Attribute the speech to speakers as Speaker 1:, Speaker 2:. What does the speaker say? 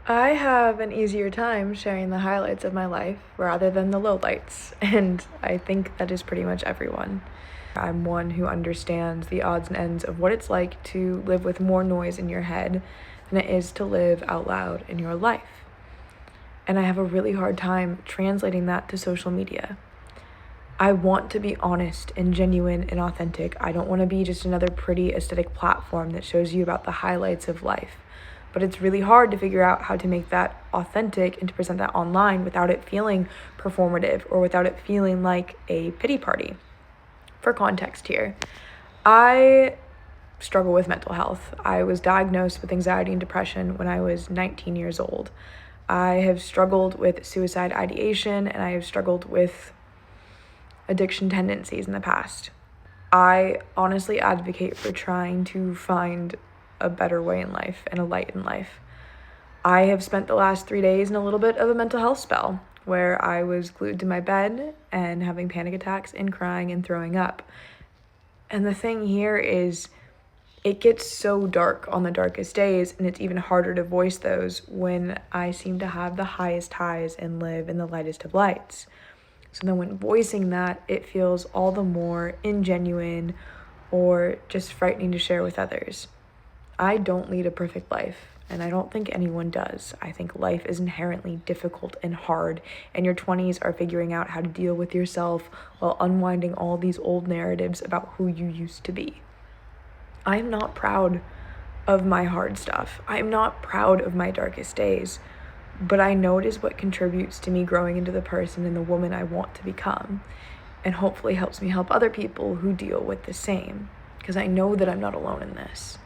Speaker 1: I have an easier time sharing the highlights of my life rather than the lowlights, and I think that is pretty much everyone. I'm one who understands the odds and ends of what it's like to live with more noise in your head than it is to live out loud in your life. And I have a really hard time translating that to social media. I want to be honest and genuine and authentic. I don't want to be just another pretty aesthetic platform that shows you about the highlights of life. But it's really hard to figure out how to make that authentic and to present that online without it feeling performative or without it feeling like a pity party. For context here, I struggle with mental health. I was diagnosed with anxiety and depression when I was 19 years old. I have struggled with suicide ideation and I have struggled with addiction tendencies in the past. I honestly advocate for trying to find a better way in life and a light in life. I have spent the last 3 days in a little bit of a mental health spell where I was glued to my bed and having panic attacks and crying and throwing up. And the thing here is, it gets so dark on the darkest days, and it's even harder to voice those when I seem to have the highest highs and live in the lightest of lights. So then when voicing that, it feels all the more ingenuine or just frightening to share with others. I don't lead a perfect life, and I don't think anyone does. I think life is inherently difficult and hard, and your 20s are figuring out how to deal with yourself while unwinding all these old narratives about who you used to be. I'm not proud of my hard stuff. I'm not proud of my darkest days, but I know it is what contributes to me growing into the person and the woman I want to become, and hopefully helps me help other people who deal with the same, because I know that I'm not alone in this.